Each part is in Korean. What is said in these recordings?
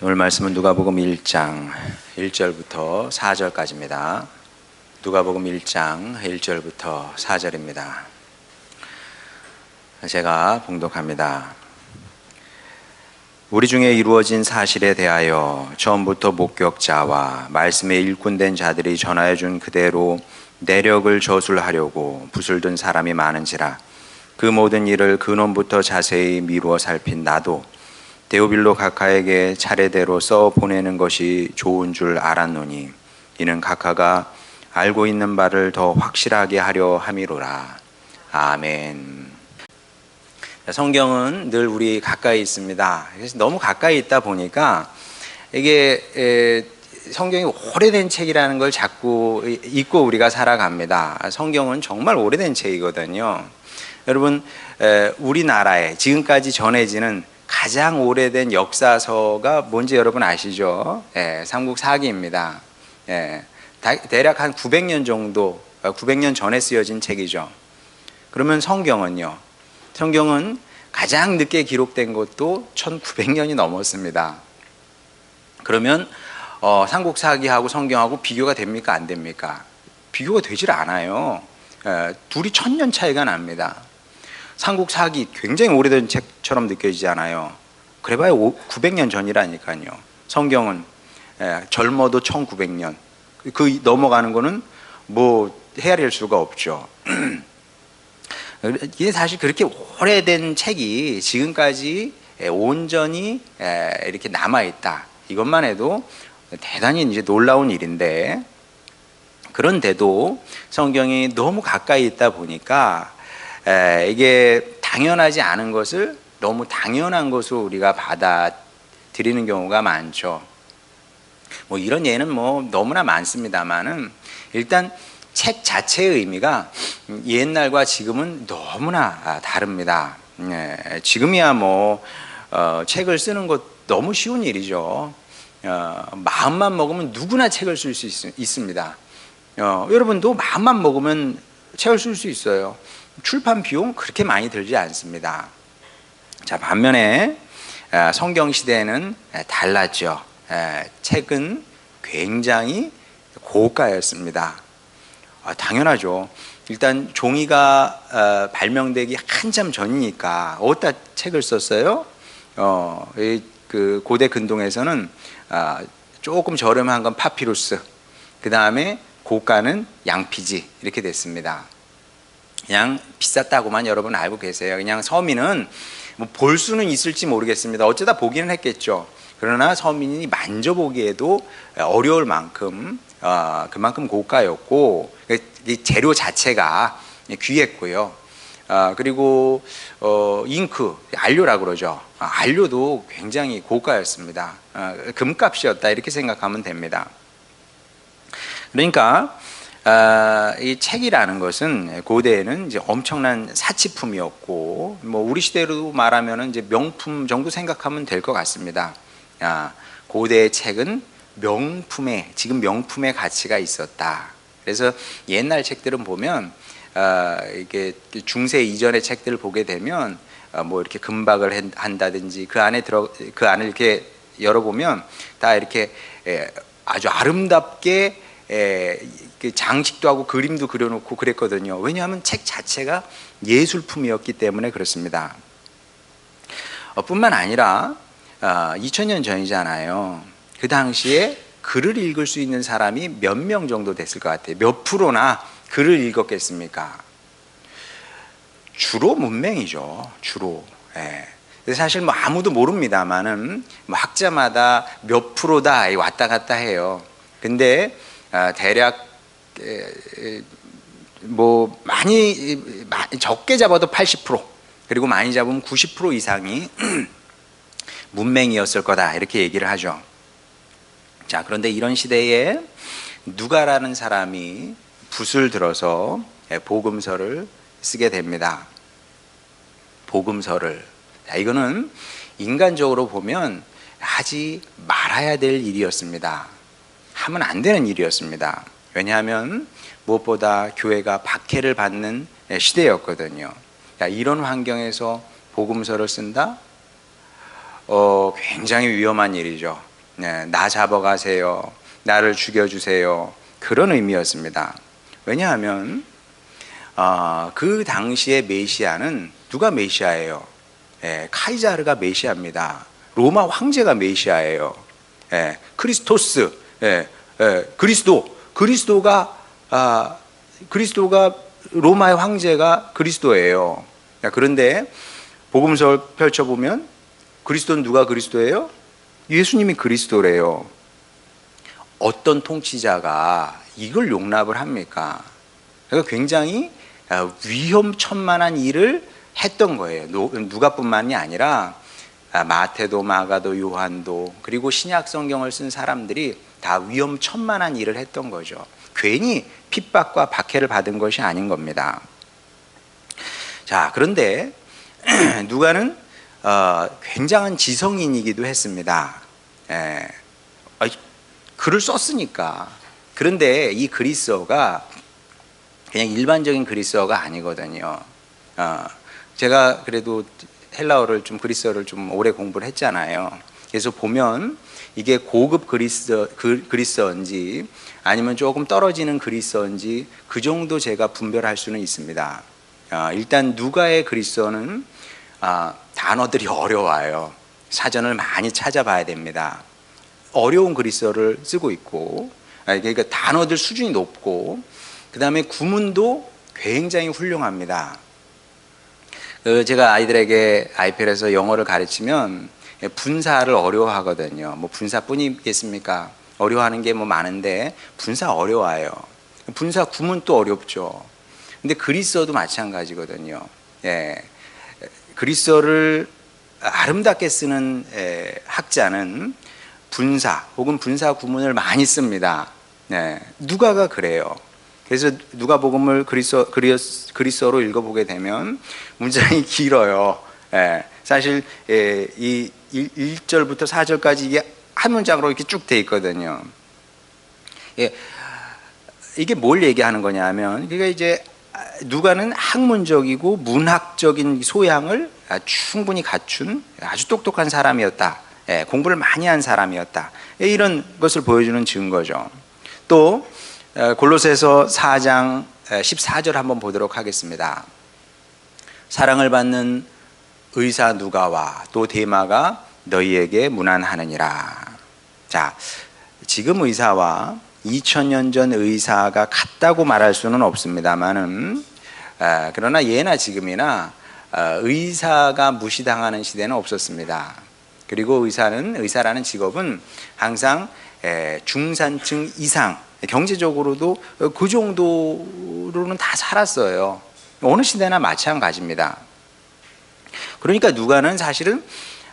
오늘 말씀은 누가복음 1장 1절부터 4절까지입니다. 누가복음 1장 1절부터 4절입니다. 제가 봉독합니다. 우리 중에 이루어진 사실에 대하여 처음부터 목격자와 말씀에 일꾼된 자들이 전하여 준 그대로 내력을 저술하려고 붓을 든 사람이 많은지라. 그 모든 일을 근원부터 자세히 미루어 살핀 나도 데오빌로 각하에게 차례대로 써 보내는 것이 좋은 줄 알았노니 이는 각하가 알고 있는 바를 더 확실하게 하려 함이로라. 아멘. 성경은 늘 우리 가까이 있습니다. 그래서 너무 가까이 있다 보니까 이게 성경이 오래된 책이라는 걸 자꾸 잊고 우리가 살아갑니다. 성경은 정말 오래된 책이거든요. 여러분, 우리나라에 지금까지 전해지는 가장 오래된 역사서가 뭔지 여러분 아시죠? 삼국사기입니다. 대략 한 900년 정도, 900년 전에 쓰여진 책이죠. 그러면 성경은요? 성경은 가장 늦게 기록된 것도 1900년이 넘었습니다. 그러면 삼국사기하고 성경하고 비교가 됩니까? 안 됩니까? 비교가 되질 않아요. 둘이 1000년 차이가 납니다. 삼국사기 굉장히 오래된 책처럼 느껴지잖아요. 그래봐야 900년 전이라니까요. 성경은 젊어도 1900년. 그 넘어가는 거는 뭐 헤아릴 수가 없죠. 이게 사실 그렇게 오래된 책이 지금까지 온전히 이렇게 남아있다. 이것만 해도 대단히 이제 놀라운 일인데, 그런데도 성경이 너무 가까이 있다 보니까 이게 당연하지 않은 것을 너무 당연한 것으로 우리가 받아들이는 경우가 많죠. 뭐 이런 예는 뭐 너무나 많습니다만은, 일단 책 자체의 의미가 옛날과 지금은 너무나 다릅니다. 지금이야 뭐 책을 쓰는 것 너무 쉬운 일이죠. 마음만 먹으면 누구나 책을 쓸 수 있습니다. 여러분도 마음만 먹으면 책을 쓸 수 있어요. 출판 비용 그렇게 많이 들지 않습니다. 자, 반면에 성경 시대에는 달랐죠. 책은 굉장히 고가였습니다. 당연하죠. 일단 종이가 발명되기 한참 전이니까 어디다 책을 썼어요? 그 고대 근동에서는 조금 저렴한 건 파피루스, 그 다음에 고가는 양피지, 이렇게 됐습니다. 그냥 비쌌다고만 여러분 알고 계세요. 그냥 서민은 뭐 볼 수는 있을지 모르겠습니다. 어쩌다 보기는 했겠죠. 그러나 서민이 만져보기에도 어려울 만큼 그만큼 고가였고, 이 재료 자체가 귀했고요. 그리고 잉크, 안료라고 그러죠. 안료도 굉장히 고가였습니다. 금값이었다, 이렇게 생각하면 됩니다. 그러니까 이 책이라는 것은 고대에는 이제 엄청난 사치품이었고, 뭐 우리 시대로 말하면 이제 명품 정도 생각하면 될 것 같습니다. 고대의 책은 명품에, 지금 명품의 가치가 있었다. 그래서 옛날 책들은 보면 이게 중세 이전의 책들을 보게 되면 뭐 이렇게 금박을 한다든지 그 안을 이렇게 열어보면 다 이렇게 아주 아름답게 장식도 하고 그림도 그려놓고 그랬거든요. 왜냐하면 책 자체가 예술품이었기 때문에 그렇습니다. 뿐만 아니라 2000년 전이잖아요. 그 당시에 글을 읽을 수 있는 사람이 몇 명 정도 됐을 것 같아요? 몇 프로나 글을 읽었겠습니까? 주로 문맹이죠. 주로. 사실 뭐 아무도 모릅니다만은 뭐 학자마다 몇 프로다 왔다 갔다 해요. 근데 대략 뭐 많이 적게 잡아도 80%, 그리고 많이 잡으면 90% 이상이 문맹이었을 거다, 이렇게 얘기를 하죠. 자, 그런데 이런 시대에 누가라는 사람이 붓을 들어서 복음서를 쓰게 됩니다. 복음서를. 자, 이거는 인간적으로 보면 하지 말아야 될 일이었습니다. 하면 안 되는 일이었습니다. 왜냐하면 무엇보다 교회가 박해를 받는 시대였거든요. 자, 이런 환경에서 복음서를 쓴다? 굉장히 위험한 일이죠. 네, 나 잡아가세요. 나를 죽여주세요. 그런 의미였습니다. 왜냐하면 그 당시의 메시아는 누가 메시아예요? 카이사르가 메시아입니다. 로마 황제가 메시아예요. 크리스토스, 그리스도가 로마의 황제가 그리스도예요. 그런데 복음서를 펼쳐보면 그리스도는 누가 그리스도예요? 예수님이 그리스도래요. 어떤 통치자가 이걸 용납을 합니까? 그러니까 굉장히 위험천만한 일을 했던 거예요. 누가뿐만이 아니라 마태도, 마가도, 요한도, 그리고 신약 성경을 쓴 사람들이 다 위험천만한 일을 했던 거죠. 괜히 핍박과 박해를 받은 것이 아닌 겁니다. 자, 그런데 누가는 굉장한 지성인이기도 했습니다. 글을 썼으니까. 그런데 이 그리스어가 그냥 일반적인 그리스어가 아니거든요. 제가 그래도 헬라어를 좀 그리스어를 좀 오래 공부를 했잖아요. 그래서 보면 이게 고급 그리스어인지 아니면 조금 떨어지는 그리스어인지 그 정도 제가 분별할 수는 있습니다. 일단 누가의 그리스어는 단어들이 어려워요. 사전을 많이 찾아봐야 됩니다. 어려운 그리스어를 쓰고 있고, 그러니까 단어들 수준이 높고, 그 다음에 구문도 굉장히 훌륭합니다. 제가 아이들에게 아이패드에서 영어를 가르치면 분사를 어려워하거든요. 뭐 분사뿐이겠습니까? 어려워하는 게 뭐 많은데 분사 어려워요. 분사 구문 또 어렵죠. 근데 그리스어도 마찬가지거든요. 그리스어를 아름답게 쓰는 학자는 분사 혹은 분사 구문을 많이 씁니다. 누가가 그래요. 그래서 누가복음을 그리스어로 읽어보게 되면 문장이 길어요. 사실 이 1절부터 4절까지 이게 한 문장으로 이렇게 쭉 돼 있거든요. 이게 뭘 얘기하는 거냐면, 그러니까 이제 누가는 학문적이고 문학적인 소양을 충분히 갖춘 아주 똑똑한 사람이었다. 공부를 많이 한 사람이었다. 이런 것을 보여주는 증거죠. 또 골로새서 4장 14절 한번 보도록 하겠습니다. 사랑을 받는 의사 누가와 또 데마가 너희에게 문안하느니라. 자, 지금 의사와 2000년 전 의사가 같다고 말할 수는 없습니다만은, 그러나 예나 지금이나 의사가 무시당하는 시대는 없었습니다. 그리고 의사라는 직업은 항상 중산층 이상, 경제적으로도 그 정도로는 다 살았어요. 어느 시대나 마찬가지입니다. 그러니까 누가는 사실은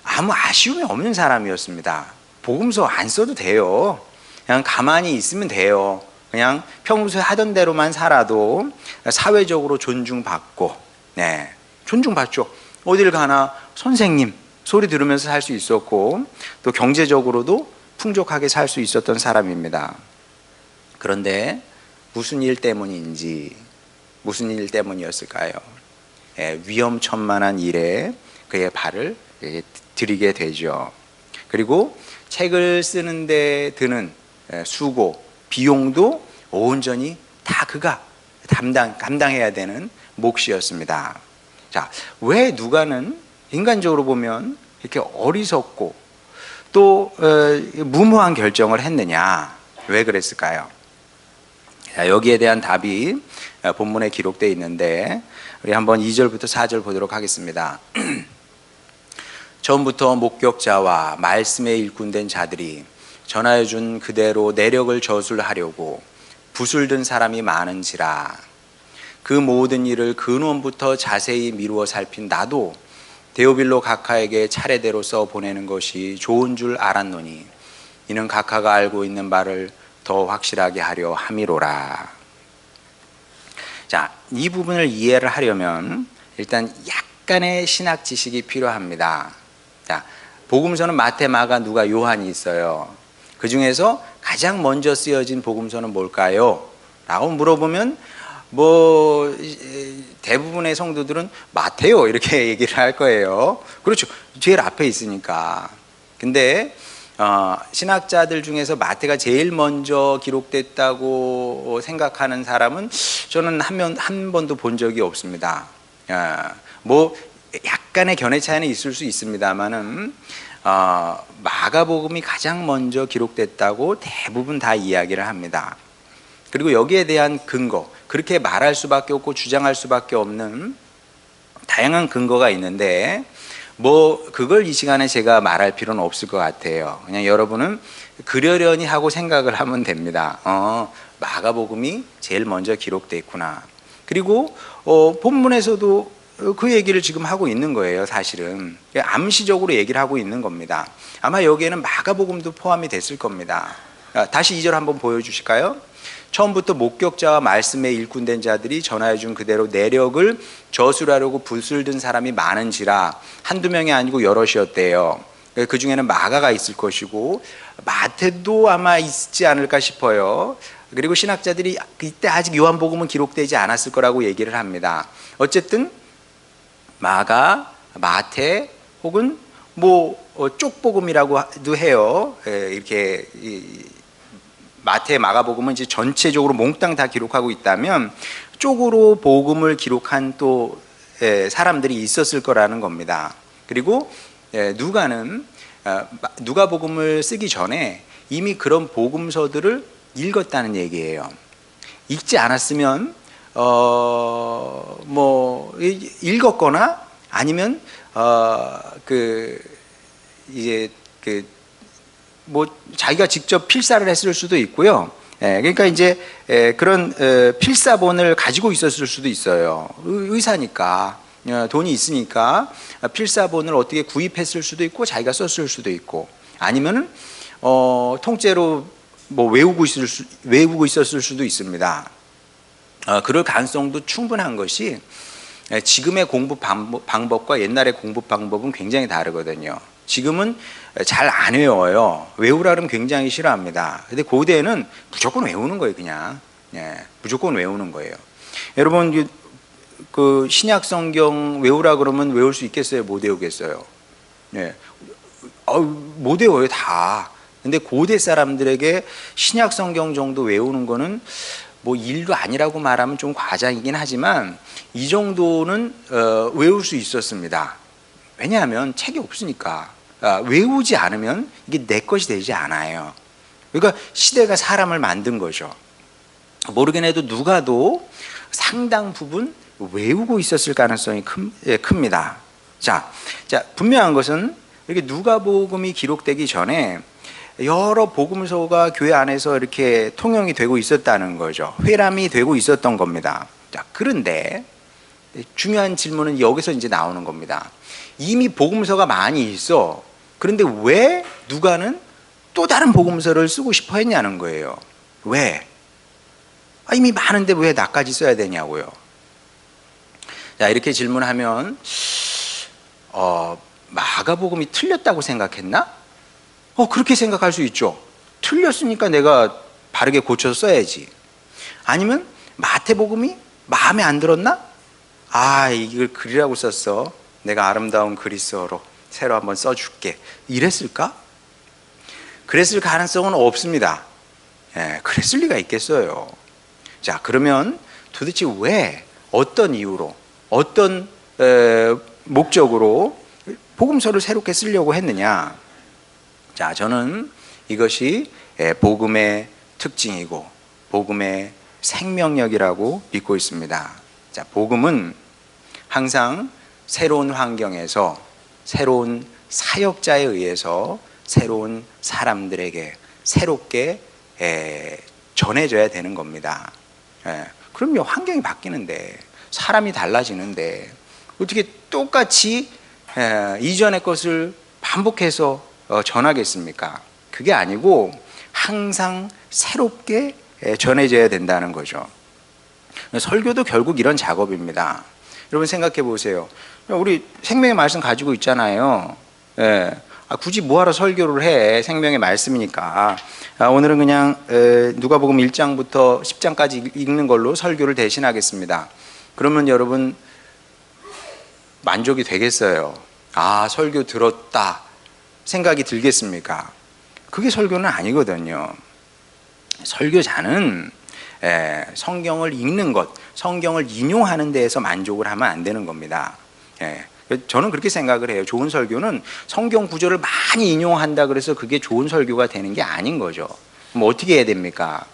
아무 아쉬움이 없는 사람이었습니다. 복음서 안 써도 돼요. 그냥 가만히 있으면 돼요. 그냥 평소에 하던 대로만 살아도 사회적으로 존중받고, 존중받죠. 어딜 가나 선생님 소리 들으면서 살 수 있었고, 또 경제적으로도 풍족하게 살 수 있었던 사람입니다. 그런데 무슨 일 때문이었을까요? 위험천만한 일에 그의 발을 들이게 되죠. 그리고 책을 쓰는데 드는 수고, 비용도 온전히 다 그가 감당해야 되는 몫이었습니다. 자, 왜 누가는 인간적으로 보면 이렇게 어리석고 또 무모한 결정을 했느냐? 왜 그랬을까요? 자, 여기에 대한 답이 본문에 기록되어 있는데 우리 한번 2절부터 4절 보도록 하겠습니다. 처음부터 목격자와 말씀에 일꾼된 자들이 전하여 준 그대로 내력을 저술하려고 붓을 든 사람이 많은지라. 그 모든 일을 근원부터 자세히 미루어 살핀 나도 데오빌로 각하에게 차례대로 써 보내는 것이 좋은 줄 알았노니 이는 각하가 알고 있는 바를 더 확실하게 하려 함이로라. 자, 이 부분을 이해를 하려면 일단 약간의 신학 지식이 필요합니다. 자, 복음서는 마태, 마가, 누가, 요한이 있어요. 그 중에서 가장 먼저 쓰여진 복음서는 뭘까요? 라고 물어보면 뭐 대부분의 성도들은 마태요 이렇게 얘기를 할 거예요. 그렇죠. 제일 앞에 있으니까. 근데 신학자들 중에서 마태가 제일 먼저 기록됐다고 생각하는 사람은 저는 한 번도 본 적이 없습니다. 뭐 약간의 견해 차이는 있을 수 있습니다만은 마가복음이 가장 먼저 기록됐다고 대부분 다 이야기를 합니다. 그리고 여기에 대한 근거, 그렇게 말할 수밖에 없고 주장할 수밖에 없는 다양한 근거가 있는데 뭐 그걸 이 시간에 제가 말할 필요는 없을 것 같아요. 그냥 여러분은 그러려니 하고 생각을 하면 됩니다. 마가복음이 제일 먼저 기록돼 있구나. 그리고 본문에서도 그 얘기를 지금 하고 있는 거예요. 사실은 암시적으로 얘기를 하고 있는 겁니다. 아마 여기에는 마가복음도 포함이 됐을 겁니다. 다시 2절 한번 보여주실까요? 처음부터 목격자와 말씀에 일꾼된 자들이 전하여 준 그대로 내력을 저술하려고 붓을 든 사람이 많은지라 한두 명이 아니고 여럿이었대요. 그 중에는 마가가 있을 것이고 마태도 아마 있지 않을까 싶어요. 그리고 신학자들이 이때 아직 요한복음은 기록되지 않았을 거라고 얘기를 합니다. 어쨌든 마가, 마태 혹은 뭐 쪽복음이라고도 해요. 이렇게 마태, 마가복음은 이제 전체적으로 몽땅 다 기록하고 있다면 쪽으로 복음을 기록한 또 사람들이 있었을 거라는 겁니다. 그리고 누가는 누가복음을 쓰기 전에 이미 그런 복음서들을 읽었다는 얘기예요. 읽지 않았으면 뭐 읽었거나 아니면 뭐 자기가 직접 필사를 했을 수도 있고요. 그러니까 이제 그런 필사본을 가지고 있었을 수도 있어요. 의사니까 돈이 있으니까 필사본을 어떻게 구입했을 수도 있고 자기가 썼을 수도 있고 아니면은 통째로 뭐 외우고 있었을 수도 있습니다. 그럴 가능성도 충분한 것이 지금의 공부 방법과 옛날의 공부 방법은 굉장히 다르거든요. 지금은 잘 안 외워요. 외우라 그러면 굉장히 싫어합니다. 근데 고대에는 무조건 외우는 거예요, 그냥. 무조건 외우는 거예요. 여러분, 그 신약 성경 외우라 그러면 외울 수 있겠어요? 못 외우겠어요? 못 외워요, 다. 근데 고대 사람들에게 신약 성경 정도 외우는 거는 뭐 일도 아니라고 말하면 좀 과장이긴 하지만 이 정도는 외울 수 있었습니다. 왜냐하면 책이 없으니까. 외우지 않으면 이게 내 것이 되지 않아요. 그러니까 시대가 사람을 만든 거죠. 모르긴 해도 누가도 상당 부분 외우고 있었을 가능성이 큽니다. 자, 분명한 것은 이렇게 누가복음이 기록되기 전에 여러 복음서가 교회 안에서 이렇게 통용이 되고 있었다는 거죠. 회람이 되고 있었던 겁니다. 자, 그런데 중요한 질문은 여기서 이제 나오는 겁니다. 이미 복음서가 많이 있어. 그런데 왜 누가는 또 다른 복음서를 쓰고 싶어 했냐는 거예요. 왜? 이미 많은데 왜 나까지 써야 되냐고요. 자, 이렇게 질문하면 마가복음이 틀렸다고 생각했나? 그렇게 생각할 수 있죠. 틀렸으니까 내가 바르게 고쳐서 써야지. 아니면 마태복음이 마음에 안 들었나? 이걸 글이라고 썼어. 내가 아름다운 그리스어로 새로 한번 써줄게. 이랬을까? 그랬을 가능성은 없습니다. 그랬을 리가 있겠어요. 자, 그러면 도대체 왜, 어떤 이유로, 어떤 목적으로 복음서를 새롭게 쓰려고 했느냐? 자, 저는 이것이 복음의 특징이고 복음의 생명력이라고 믿고 있습니다. 자, 복음은 항상 새로운 환경에서 새로운 사역자에 의해서 새로운 사람들에게 새롭게 전해져야 되는 겁니다. 그럼요, 환경이 바뀌는데 사람이 달라지는데 어떻게 똑같이 이전의 것을 반복해서 전하겠습니까? 그게 아니고 항상 새롭게 전해져야 된다는 거죠. 설교도 결국 이런 작업입니다. 여러분 생각해 보세요. 우리 생명의 말씀 가지고 있잖아요. 굳이 뭐하러 설교를 해? 생명의 말씀이니까. 오늘은 그냥 누가복음 1장부터 10장까지 읽는 걸로 설교를 대신하겠습니다. 그러면 여러분 만족이 되겠어요? 설교 들었다 생각이 들겠습니까? 그게 설교는 아니거든요. 설교자는 성경을 읽는 것, 성경을 인용하는 데에서 만족을 하면 안 되는 겁니다. 저는 그렇게 생각을 해요. 좋은 설교는 성경 구절을 많이 인용한다 그래서 그게 좋은 설교가 되는 게 아닌 거죠. 그럼 어떻게 해야 됩니까?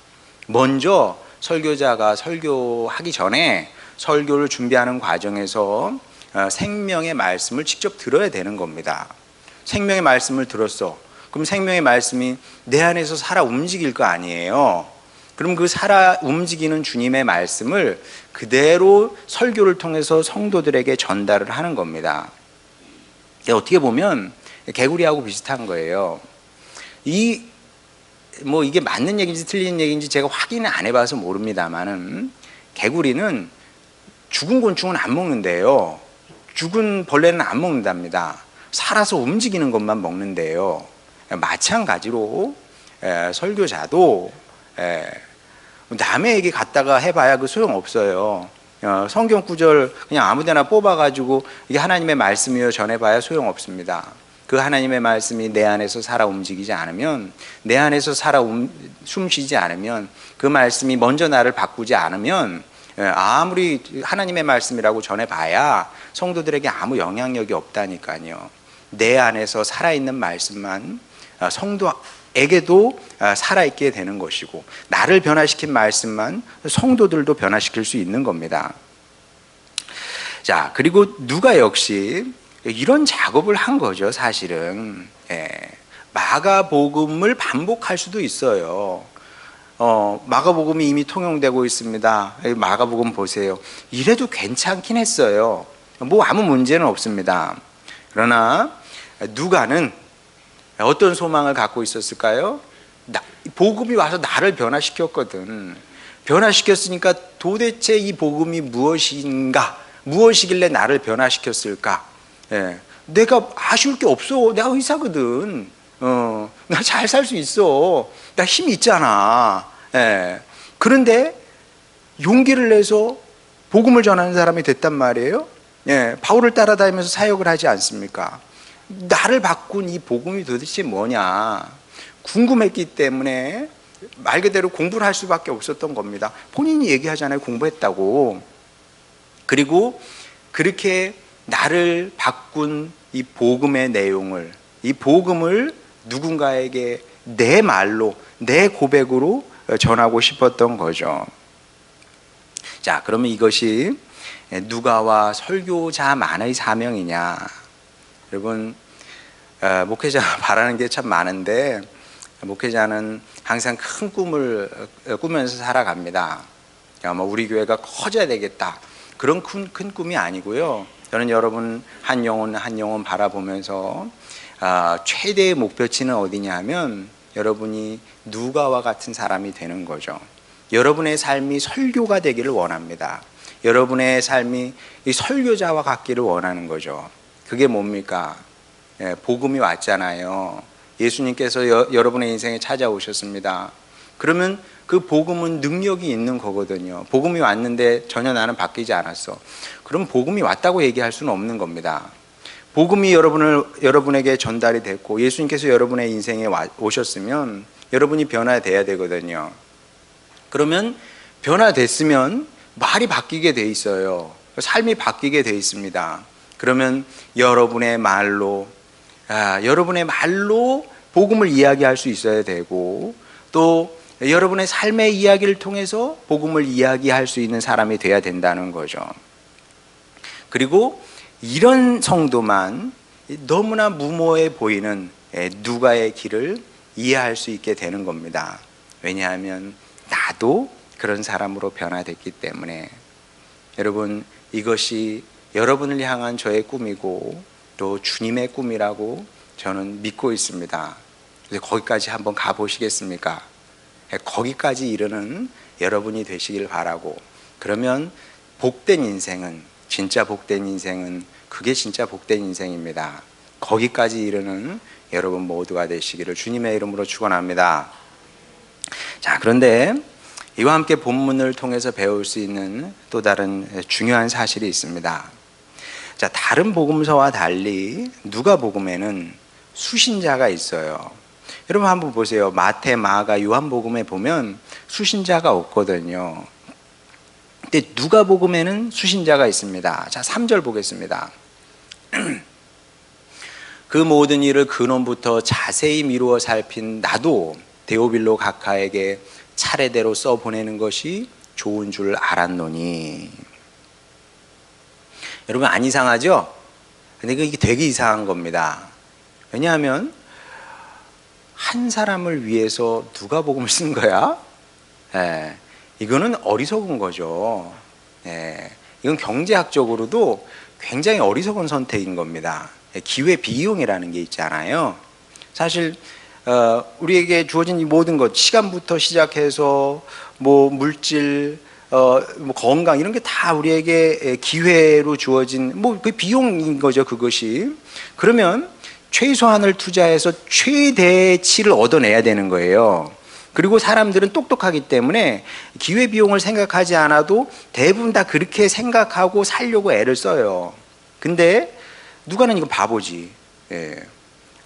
먼저 설교자가 설교하기 전에 설교를 준비하는 과정에서 생명의 말씀을 직접 들어야 되는 겁니다. 생명의 말씀을 들었어. 그럼 생명의 말씀이 내 안에서 살아 움직일 거 아니에요. 그럼 그 살아 움직이는 주님의 말씀을 그대로 설교를 통해서 성도들에게 전달을 하는 겁니다. 어떻게 보면 개구리하고 비슷한 거예요. 이게 맞는 얘기인지 틀린 얘기인지 제가 확인을 안 해봐서 모릅니다만은 개구리는 죽은 곤충은 안 먹는데요. 죽은 벌레는 안 먹는답니다. 살아서 움직이는 것만 먹는데요. 마찬가지로 설교자도 남의 얘기 갖다가 해봐야 그 소용없어요. 성경 구절 그냥 아무데나 뽑아가지고 이게 하나님의 말씀이요 전해봐야 소용없습니다. 그 하나님의 말씀이 내 안에서 살아 움직이지 않으면, 내 안에서 살아 숨쉬지 않으면, 그 말씀이 먼저 나를 바꾸지 않으면 아무리 하나님의 말씀이라고 전해봐야 성도들에게 아무 영향력이 없다니까요. 내 안에서 살아있는 말씀만 성도에게도 살아있게 되는 것이고, 나를 변화시킨 말씀만 성도들도 변화시킬 수 있는 겁니다. 자, 그리고 누가 역시 이런 작업을 한 거죠. 사실은 마가복음을 반복할 수도 있어요. 마가복음이 이미 통용되고 있습니다. 마가복음 보세요. 이래도 괜찮긴 했어요. 아무 문제는 없습니다. 그러나 누가는 어떤 소망을 갖고 있었을까요? 복음이 와서 나를 변화시켰거든. 변화시켰으니까 도대체 이 복음이 무엇인가? 무엇이길래 나를 변화시켰을까? 내가 아쉬울 게 없어. 내가 의사거든. 나 잘 살 수 있어. 나 힘이 있잖아. 그런데 용기를 내서 복음을 전하는 사람이 됐단 말이에요. 바울을 따라다니면서 사역을 하지 않습니까? 나를 바꾼 이 복음이 도대체 뭐냐 궁금했기 때문에 말 그대로 공부를 할 수밖에 없었던 겁니다. 본인이 얘기하잖아요. 공부했다고. 그리고 그렇게 나를 바꾼 이 복음의 내용을, 이 복음을 누군가에게 내 말로, 내 고백으로 전하고 싶었던 거죠. 자, 그러면 이것이 누가와 설교자만의 사명이냐? 여러분, 목회자가 바라는 게 참 많은데 목회자는 항상 큰 꿈을 꾸면서 살아갑니다. 우리 교회가 커져야 되겠다, 그런 큰 꿈이 아니고요. 저는 여러분 한 영혼 바라보면서 최대의 목표치는 어디냐 하면 여러분이 누가와 같은 사람이 되는 거죠. 여러분의 삶이 설교가 되기를 원합니다. 여러분의 삶이 이 설교자와 같기를 원하는 거죠. 그게 뭡니까? 복음이 왔잖아요. 예수님께서 여러분의 인생에 찾아오셨습니다. 그러면 그 복음은 능력이 있는 거거든요. 복음이 왔는데 전혀 나는 바뀌지 않았어. 그럼 복음이 왔다고 얘기할 수는 없는 겁니다. 복음이 여러분에게 전달이 됐고 예수님께서 여러분의 인생에 오셨으면 여러분이 변화돼야 되거든요. 그러면 변화됐으면 말이 바뀌게 돼 있어요. 삶이 바뀌게 돼 있습니다. 그러면 여러분의 말로 복음을 이야기할 수 있어야 되고, 또 여러분의 삶의 이야기를 통해서 복음을 이야기할 수 있는 사람이 돼야 된다는 거죠. 그리고 이런 성도만 너무나 무모해 보이는 누가의 길을 이해할 수 있게 되는 겁니다. 왜냐하면 나도 그런 사람으로 변화됐기 때문에. 여러분, 이것이 여러분을 향한 저의 꿈이고 또 주님의 꿈이라고 저는 믿고 있습니다. 그래서 거기까지 한번 가보시겠습니까? 거기까지 이르는 여러분이 되시길 바라고, 그러면 복된 인생은, 진짜 복된 인생은 그게 진짜 복된 인생입니다. 거기까지 이르는 여러분 모두가 되시기를 주님의 이름으로 축원합니다. 자, 그런데 이와 함께 본문을 통해서 배울 수 있는 또 다른 중요한 사실이 있습니다. 자, 다른 복음서와 달리 누가복음에는 수신자가 있어요. 여러분 한번 보세요. 마태, 마가, 요한복음에 보면 수신자가 없거든요. 근데 누가복음에는 수신자가 있습니다. 자, 3절 보겠습니다. 그 모든 일을 근원부터 자세히 미루어 살핀 나도 데오빌로 각하에게 차례대로 써보내는 것이 좋은 줄 알았노니. 여러분 안 이상하죠? 근데 이게 되게 이상한 겁니다. 왜냐하면 한 사람을 위해서 누가복음을 쓴 거야? 이거는 어리석은 거죠. 이건 경제학적으로도 굉장히 어리석은 선택인 겁니다. 기회 비용이라는 게 있잖아요. 사실 우리에게 주어진 이 모든 것, 시간부터 시작해서 뭐 물질, 뭐 건강 이런 게 다 우리에게 기회로 주어진 뭐 그 비용인 거죠, 그것이. 그러면 최소한을 투자해서 최대치를 얻어내야 되는 거예요. 그리고 사람들은 똑똑하기 때문에 기회비용을 생각하지 않아도 대부분 다 그렇게 생각하고 살려고 애를 써요. 근데 누가는 이거 바보지.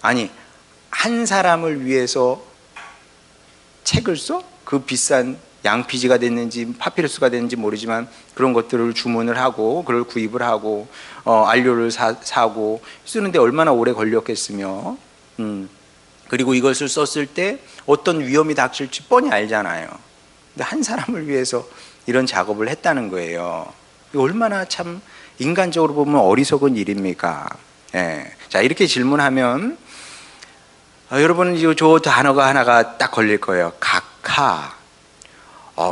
아니, 한 사람을 위해서 책을 써? 그 비싼 양피지가 됐는지 파피루스가 됐는지 모르지만 그런 것들을 주문을 하고 그걸 구입을 하고 안료를 사고 쓰는데 얼마나 오래 걸렸겠으며 그리고 이것을 썼을 때 어떤 위험이 닥칠지 뻔히 알잖아요. 근데 한 사람을 위해서 이런 작업을 했다는 거예요. 얼마나 참 인간적으로 보면 어리석은 일입니까? 자, 이렇게 질문하면 여러분은 저 단어가 하나가 딱 걸릴 거예요. 각하.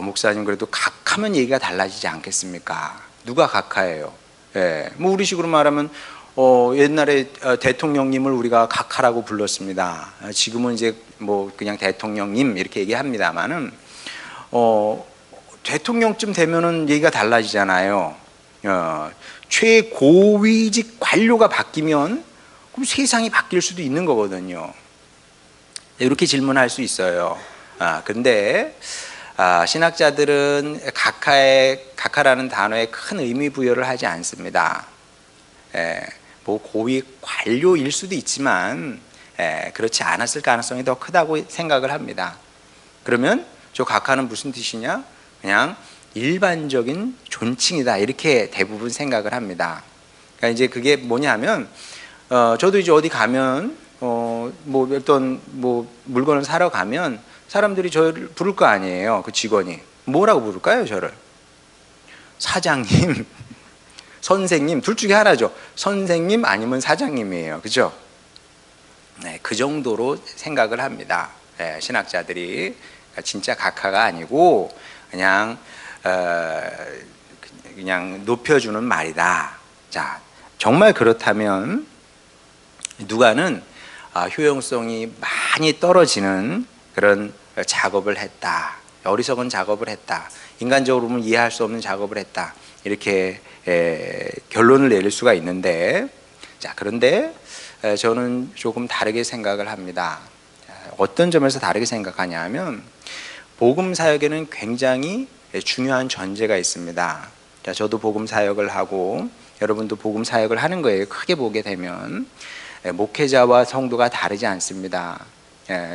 목사님 그래도 각하면 얘기가 달라지지 않겠습니까? 누가 각하예요? 뭐 우리식으로 말하면 옛날에 대통령님을 우리가 각하라고 불렀습니다. 지금은 이제 뭐 그냥 대통령님 이렇게 얘기합니다만은 대통령쯤 되면은 얘기가 달라지잖아요. 최고위직 관료가 바뀌면 그럼 세상이 바뀔 수도 있는 거거든요. 이렇게 질문할 수 있어요. 근데 신학자들은 각하라는 단어에 큰 의미 부여를 하지 않습니다. 뭐 고위 관료일 수도 있지만 그렇지 않았을 가능성이 더 크다고 생각을 합니다. 그러면 저 각하는 무슨 뜻이냐? 그냥 일반적인 존칭이다 이렇게 대부분 생각을 합니다. 그러니까 이제 그게 뭐냐면 저도 이제 어디 가면 뭐 어떤 뭐 물건을 사러 가면 사람들이 저를 부를 거 아니에요. 그 직원이 뭐라고 부를까요? 저를 사장님, 선생님 둘 중에 하나죠. 선생님 아니면 사장님이에요. 그죠? 그 정도로 생각을 합니다. 신학자들이. 그러니까 진짜 각하가 아니고 그냥 높여주는 말이다. 자, 정말 그렇다면 누가는 효용성이 많이 떨어지는 그런 작업을 했다. 어리석은 작업을 했다. 인간적으로 보면 이해할 수 없는 작업을 했다. 이렇게 결론을 내릴 수가 있는데, 자, 그런데 저는 조금 다르게 생각을 합니다. 어떤 점에서 다르게 생각하냐 하면 복음 사역에는 굉장히 중요한 전제가 있습니다. 자, 저도 복음 사역을 하고 여러분도 복음 사역을 하는 거예요. 크게 보게 되면 목회자와 성도가 다르지 않습니다.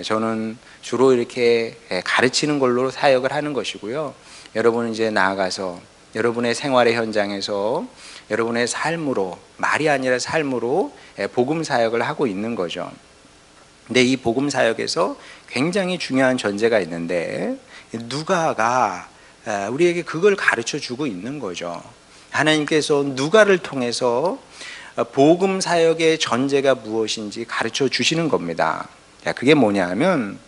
저는 주로 이렇게 가르치는 걸로 사역을 하는 것이고요. 여러분은 이제 나아가서 여러분의 생활의 현장에서 여러분의 삶으로, 말이 아니라 삶으로 복음 사역을 하고 있는 거죠. 근데 이 복음 사역에서 굉장히 중요한 전제가 있는데 누가가 우리에게 그걸 가르쳐 주고 있는 거죠. 하나님께서 누가를 통해서 복음 사역의 전제가 무엇인지 가르쳐 주시는 겁니다. 그게 뭐냐면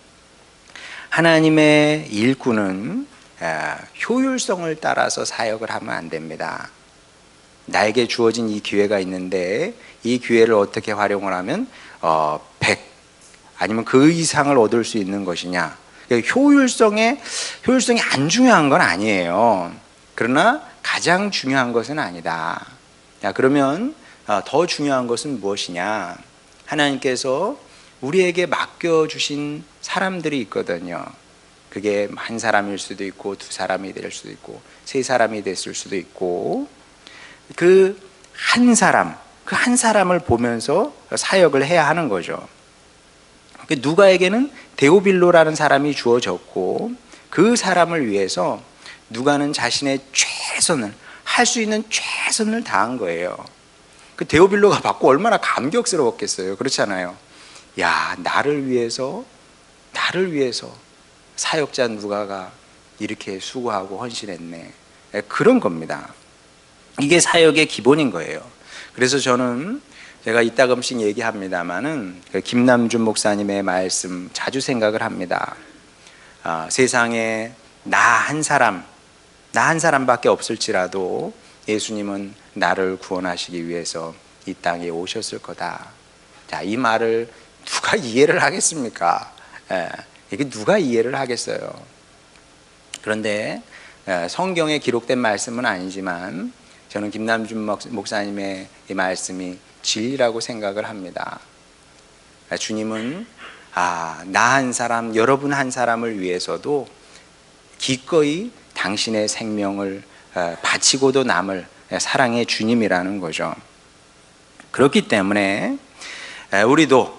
하나님의 일꾼은 효율성을 따라서 사역을 하면 안 됩니다. 나에게 주어진 이 기회가 있는데 이 기회를 어떻게 활용을 하면 100 아니면 그 이상을 얻을 수 있는 것이냐. 효율성이 안 중요한 건 아니에요. 그러나 가장 중요한 것은 아니다. 그러면 더 중요한 것은 무엇이냐. 하나님께서 우리에게 맡겨주신 사람들이 있거든요. 그게 한 사람일 수도 있고 두 사람이 될 수도 있고 세 사람이 됐을 수도 있고, 그 한 사람을 보면서 사역을 해야 하는 거죠. 누가에게는 데오빌로라는 사람이 주어졌고, 그 사람을 위해서 누가는 자신의 최선을, 할 수 있는 최선을 다한 거예요. 그 데오빌로가 받고 얼마나 감격스러웠겠어요. 그렇잖아요. 야, 나를 위해서 사역자 누가가 이렇게 수고하고 헌신했네. 그런 겁니다. 이게 사역의 기본인 거예요. 그래서 저는, 제가 이따금씩 얘기합니다마는 김남준 목사님의 말씀 자주 생각을 합니다. 세상에 나 한 사람밖에 없을지라도 예수님은 나를 구원하시기 위해서 이 땅에 오셨을 거다. 자, 이 말을 누가 이해를 하겠습니까? 이게 누가 이해를 하겠어요? 그런데 성경에 기록된 말씀은 아니지만 저는 김남준 목사님의 이 말씀이 진리라고 생각을 합니다. 주님은 나 한 사람, 여러분 한 사람을 위해서도 기꺼이 당신의 생명을 바치고도 남을 사랑의 주님이라는 거죠. 그렇기 때문에 우리도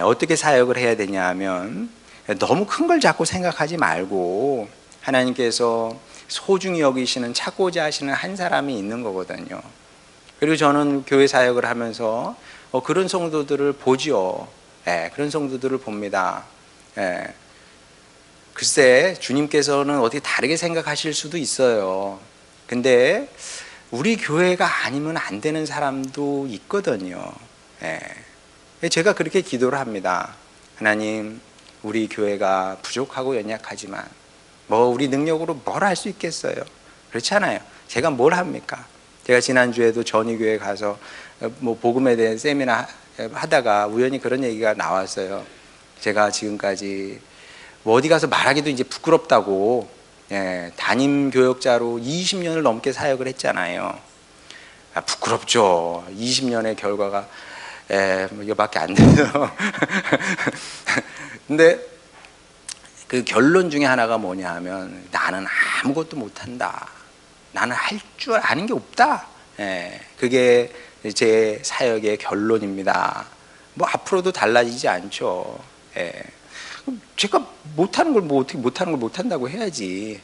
어떻게 사역을 해야 되냐 하면, 너무 큰 걸 자꾸 생각하지 말고 하나님께서 소중히 여기시는, 찾고자 하시는 한 사람이 있는 거거든요. 그리고 저는 교회 사역을 하면서 그런 성도들을 보지요. 그런 성도들을 봅니다. 글쎄, 주님께서는 어떻게 다르게 생각하실 수도 있어요. 근데 우리 교회가 아니면 안 되는 사람도 있거든요. 제가 그렇게 기도를 합니다. 하나님, 우리 교회가 부족하고 연약하지만 우리 능력으로 뭘 할 수 있겠어요? 그렇잖아요. 제가 뭘 합니까? 제가 지난주에도 전이교회 가서 복음에 대한 세미나 하다가 우연히 그런 얘기가 나왔어요. 제가 지금까지 어디 가서 말하기도 이제 부끄럽다고, 담임 교역자로 20년을 넘게 사역을 했잖아요. 부끄럽죠. 20년의 결과가 이거밖에 안 돼요. 근데 그 결론 중에 하나가 뭐냐 하면, 나는 아무것도 못한다. 나는 할 줄 아는 게 없다. 그게 제 사역의 결론입니다. 앞으로도 달라지지 않죠. 제가 못하는 걸 어떻게 못하는 걸 못한다고 해야지.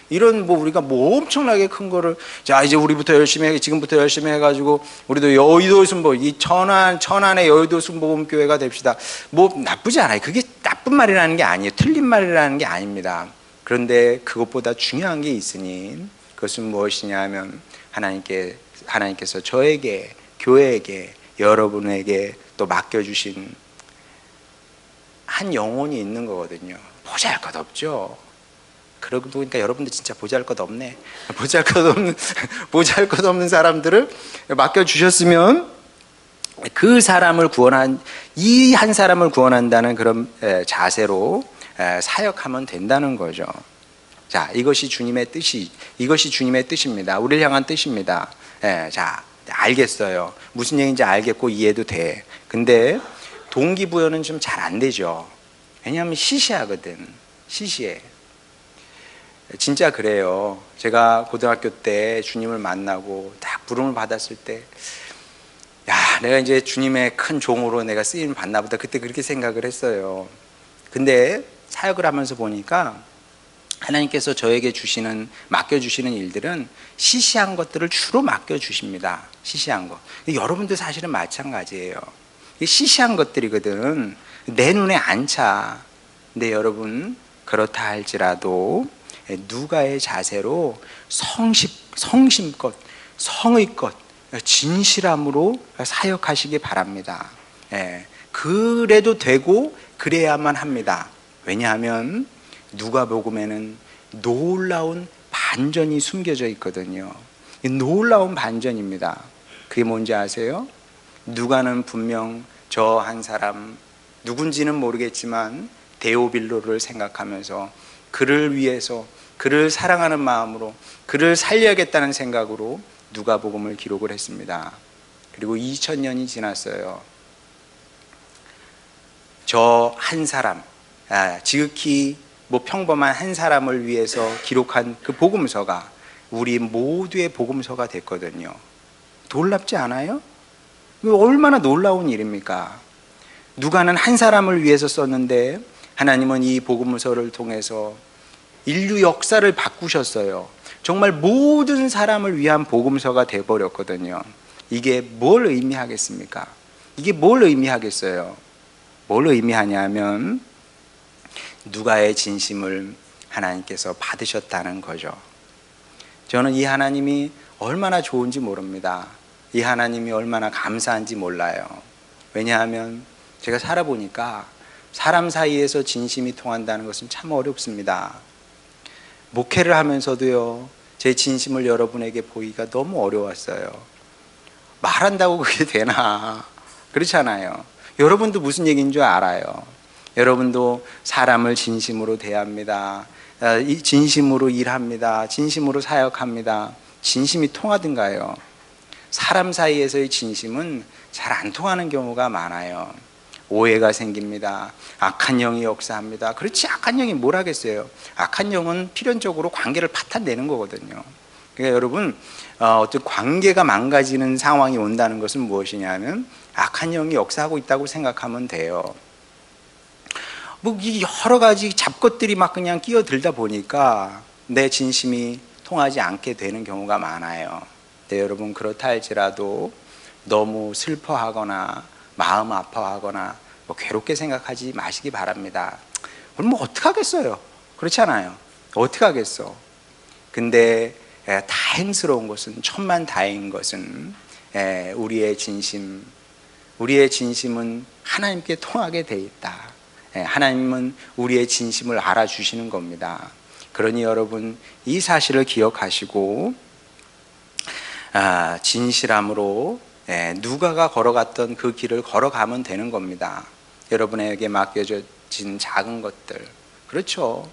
이런 우리가 엄청나게 큰 거를, 자, 이제 우리부터 열심히 해, 지금부터 열심히 해가지고 우리도 여의도 순복음, 이 천안의 여의도 순복음 교회가 됩시다. 나쁘지 않아요. 그게 나쁜 말이라는 게 아니에요. 틀린 말이라는 게 아닙니다. 그런데 그것보다 중요한 게 있으니, 그것은 무엇이냐 하면, 하나님께서 저에게, 교회에게, 여러분에게 또 맡겨주신 한 영혼이 있는 거거든요. 보잘것없죠. 그러고 보니까 여러분들 진짜 보잘것없네. 보잘것없는 사람들을 맡겨주셨으면, 그 사람을 이 한 사람을 구원한다는 그런 자세로 사역하면 된다는 거죠. 자, 이것이 주님의 뜻입니다. 우리를 향한 뜻입니다. 자, 알겠어요. 무슨 얘기인지 알겠고 이해도 돼. 근데 동기부여는 좀 잘 안 되죠. 왜냐하면 시시하거든. 시시해. 진짜 그래요. 제가 고등학교 때 주님을 만나고 딱 부름을 받았을 때, 야, 내가 이제 주님의 큰 종으로 내가 쓰임을 받나 보다. 그때 그렇게 생각을 했어요. 근데 사역을 하면서 보니까 하나님께서 저에게 맡겨주시는 일들은 시시한 것들을 주로 맡겨주십니다. 시시한 것. 여러분도 사실은 마찬가지예요. 시시한 것들이거든. 내 눈에 안 차. 근데 여러분, 그렇다 할지라도 누가의 자세로 성심껏, 성의껏, 진실함으로 사역하시기 바랍니다. 그래도 되고 그래야만 합니다. 왜냐하면 누가복음에는 놀라운 반전이 숨겨져 있거든요. 놀라운 반전입니다. 그게 뭔지 아세요? 누가는 분명 저 한 사람, 누군지는 모르겠지만 데오빌로를 생각하면서 그를 위해서, 그를 사랑하는 마음으로, 그를 살려야겠다는 생각으로 누가복음을 기록을 했습니다. 그리고 2000년이 지났어요. 저 한 사람, 지극히 뭐 평범한 한 사람을 위해서 기록한 그 복음서가 우리 모두의 복음서가 됐거든요. 놀랍지 않아요? 얼마나 놀라운 일입니까? 누가는 한 사람을 위해서 썼는데 하나님은 이 복음서를 통해서 인류 역사를 바꾸셨어요. 정말 모든 사람을 위한 복음서가 돼버렸거든요. 이게 뭘 의미하겠습니까? 이게 뭘 의미하겠어요? 뭘 의미하냐면 누가의 진심을 하나님께서 받으셨다는 거죠. 저는 이 하나님이 얼마나 좋은지 모릅니다. 이 하나님이 얼마나 감사한지 몰라요. 왜냐하면 제가 살아보니까 사람 사이에서 진심이 통한다는 것은 참 어렵습니다. 목회를 하면서도요, 제 진심을 여러분에게 보이기가 너무 어려웠어요. 말한다고 그게 되나? 그렇잖아요. 여러분도 무슨 얘기인 줄 알아요. 여러분도 사람을 진심으로 대합니다. 진심으로 일합니다. 진심으로 사역합니다. 진심이 통하든가요? 사람 사이에서의 진심은 잘 안 통하는 경우가 많아요. 오해가 생깁니다. 악한 영이 역사합니다. 그렇지, 악한 영이 뭘 하겠어요? 악한 영은 필연적으로 관계를 파탄내는 거거든요. 그러니까 여러분, 어떤 관계가 망가지는 상황이 온다는 것은 무엇이냐면 악한 영이 역사하고 있다고 생각하면 돼요. 뭐 여러 가지 잡것들이 막 그냥 끼어들다 보니까 내 진심이 통하지 않게 되는 경우가 많아요. 네, 여러분, 그렇다 할지라도 너무 슬퍼하거나 마음 아파하거나 뭐 괴롭게 생각하지 마시기 바랍니다. 그럼 뭐 어떡하겠어요? 그렇잖아요. 어떡하겠어? 근데 다행스러운 것은, 천만다행인 것은 우리의 진심은 하나님께 통하게 돼 있다. 하나님은 우리의 진심을 알아주시는 겁니다. 그러니 여러분, 이 사실을 기억하시고 진실함으로 누가가 걸어갔던 그 길을 걸어가면 되는 겁니다. 여러분에게 맡겨진 작은 것들, 그렇죠.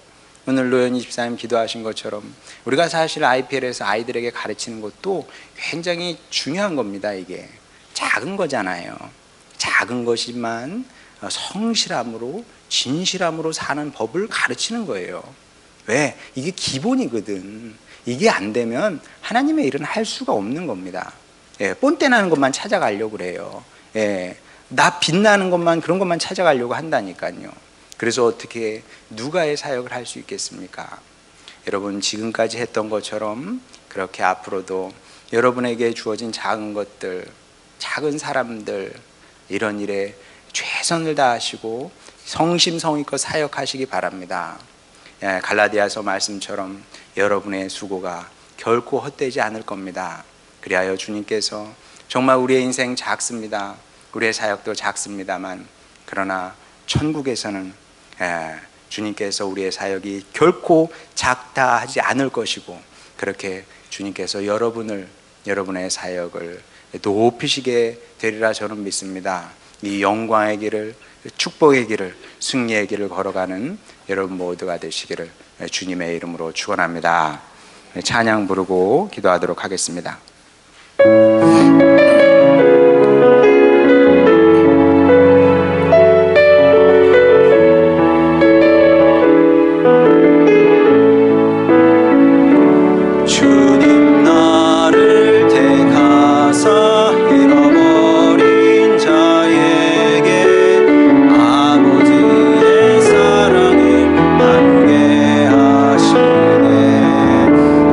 오늘 노현희 집사님 기도하신 것처럼 우리가 사실 IPL에서 아이들에게 가르치는 것도 굉장히 중요한 겁니다. 이게 작은 거잖아요. 작은 것이지만 성실함으로, 진실함으로 사는 법을 가르치는 거예요. 왜? 이게 기본이거든. 이게 안 되면 하나님의 일은 할 수가 없는 겁니다. 뻔때 나는 것만 찾아가려고 그래요. 나 빛나는 것만, 그런 것만 찾아가려고 한다니까요. 그래서 어떻게 누가의 사역을 할 수 있겠습니까? 여러분, 지금까지 했던 것처럼 그렇게 앞으로도 여러분에게 주어진 작은 것들, 작은 사람들, 이런 일에 최선을 다하시고 성심성의껏 사역하시기 바랍니다. 갈라디아서 말씀처럼 여러분의 수고가 결코 헛되지 않을 겁니다. 그리하여 주님께서 정말 우리의 인생 작습니다. 우리의 사역도 작습니다만, 그러나 천국에서는 주님께서 우리의 사역이 결코 작다 하지 않을 것이고, 그렇게 주님께서 여러분의 사역을 높이시게 되리라 저는 믿습니다. 이 영광의 길을, 축복의 길을, 승리의 길을 걸어가는 여러분 모두가 되시기를 주님의 이름으로 축원합니다. 찬양 부르고 기도하도록 하겠습니다.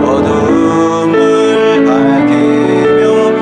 어둠을 밝히며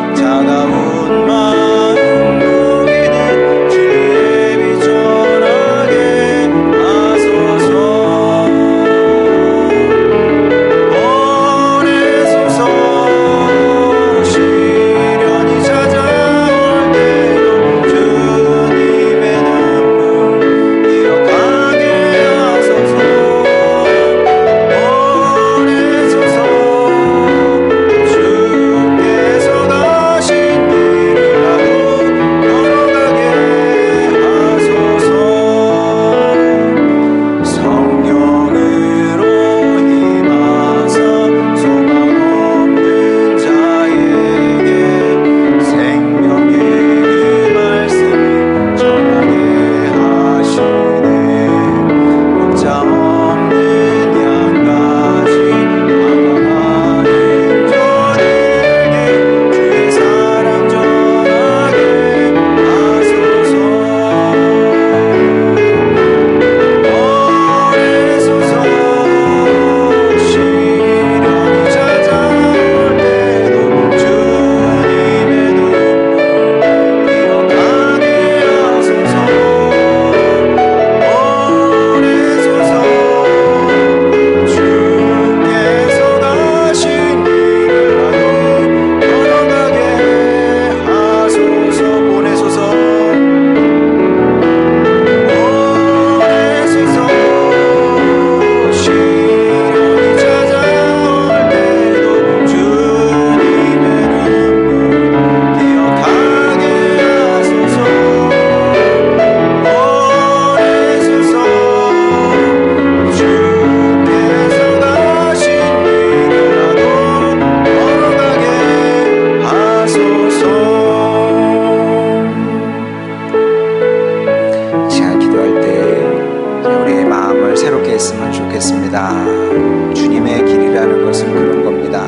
걸 새롭게 했으면 좋겠습니다. 주님의 길이라는 것은 그런 겁니다.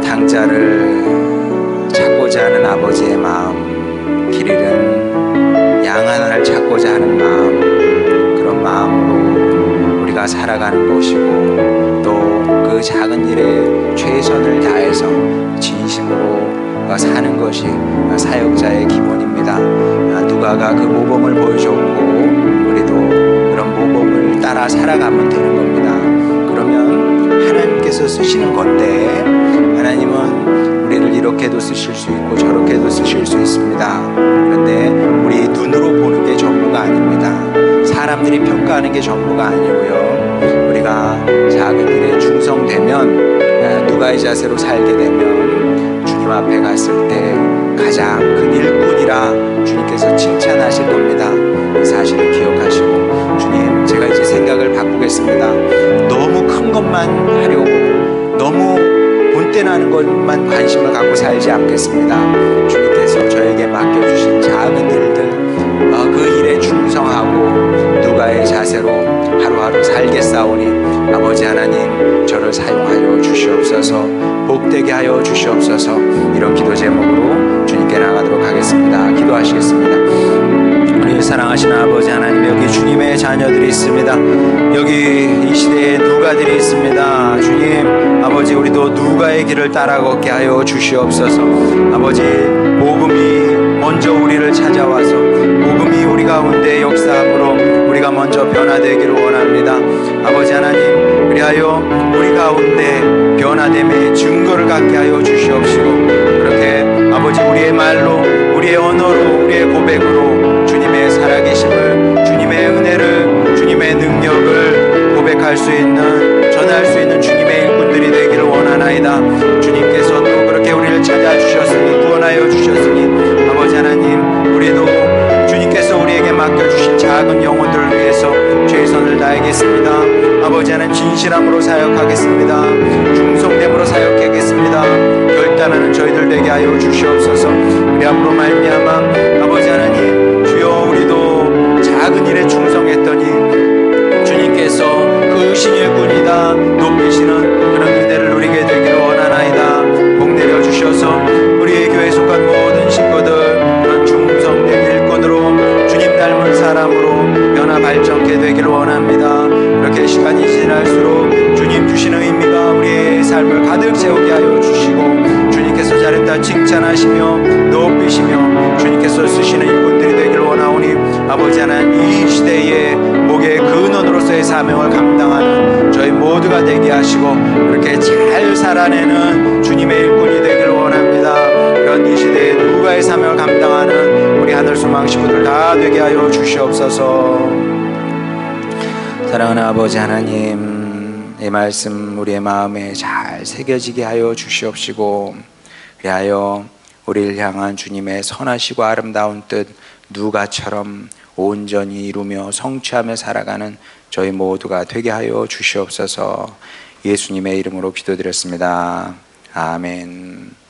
당자를 찾고자 하는 아버지의 마음, 길 잃은 양 하나를 찾고자 하는 마음, 그런 마음으로 우리가 살아가는 것이고, 또 그 작은 일에 최선을 다해서 진심으로 사는 것이 사역자의 기본입니다. 누가가 그 모범을 보여줬고, 우리도 그런 모범을 따라 살아가면 되는 겁니다. 그러면 하나님께서 쓰시는 건데, 하나님은 우리를 이렇게도 쓰실 수 있고 저렇게도 쓰실 수 있습니다. 그런데 우리 눈으로 보는 게 전부가 아닙니다. 사람들이 평가하는 게 전부가 아니고요, 우리가 작은 일에 충성되면, 누가의 자세로 살게 되면 주님 앞에 갔을 때 가장 큰 일꾼이라 주님께서 칭찬하실 겁니다. 이 사실을 기억하시고, 주님, 제가 이제 생각을 바꾸겠습니다. 너무 큰 것만 하려고, 너무 본때나는 것만 관심을 갖고 살지 않겠습니다. 주님께서 저에게 맡겨주신 작은 일들, 그 일에 충성하고 누가의 자세로 하루하루 살겠사오니 아버지 하나님, 저를 사용하여 주시옵소서, 복되게 하여 주시옵소서. 이런 기도 제목으로 주님께 나가도록 하겠습니다. 기도하시겠습니다. 우리 사랑하시는 아버지 하나님, 여기 주님의 자녀들이 있습니다. 여기 이 시대에 누가들이 있습니다. 주님, 아버지, 우리도 누가의 길을 따라 걷게 하여 주시옵소서. 아버지, 복음이 먼저 우리를 찾아와서 복음이 우리 가운데 역사함으로 우리가 먼저 변화되기를 원합니다. 아버지 하나님, 그리하여 우리 가운데 변화됨의 증거를 갖게 하여 주시옵시고, 그렇게 아버지, 우리의 말로, 우리의 언어로, 우리의 고백으로 주님의 살아계심을, 주님의 은혜를, 주님의 능력을 고백할 수 있는, 전할 수 있는 주님의 일꾼들이 되기를 원하나이다. 주님께서 또 그렇게 우리를 찾아주셨으니, 구원하여 주셨으니, 아버지 하나님, 우리도 주님께서 우리에게 맡겨주신 작은 영혼들을 위해서 최선을 다하겠습니다. 아버지 하나님, 진실함으로 사역하겠습니다. 충성됨으로 사역하겠습니다. 결단하는 저희들 되게 하여 주시옵소서. 우리 앞으로 말미암아 아버지 하나님, 주여, 우리도 작은 일에 충성했더니 주님께서 그 신일꾼이다 높이시는 그런 은혜를 누리게 되기를 원하나이다. 복 내려 주셔서 우리의 교회에 속한 모든 식구들 그런 충성된 일꾼으로, 주님 닮은 사람으로 변화 발전케 되기를 원합니다. 이렇게 시간이 지날수록 주님 주시는 의미가 우리의 삶을 가득 채우게 하여 주시고, 주님께서 잘했다 칭찬하시며 높이시며 주님께서 쓰시는 일꾼들이 되기를 원하오니, 아버지 하나님, 이 시대에 목의 근원으로서의 사명을 감당하는 저희 모두가 되게 하시고, 그렇게 잘 살아내는 주님의 일꾼이 되기를 원합니다. 이런 이 시대에 누가의 사명을 감당하는 우리 하늘소망 식구들 다 되게 하여 주시옵소서. 사랑하는 아버지 하나님, 이 말씀 우리의 마음에 잘 새겨지게 하여 주시옵시고, 그리하여 우리를 향한 주님의 선하시고 아름다운 뜻 누가처럼 온전히 이루며 성취하며 살아가는 저희 모두가 되게 하여 주시옵소서. 예수님의 이름으로 기도드렸습니다. 아멘.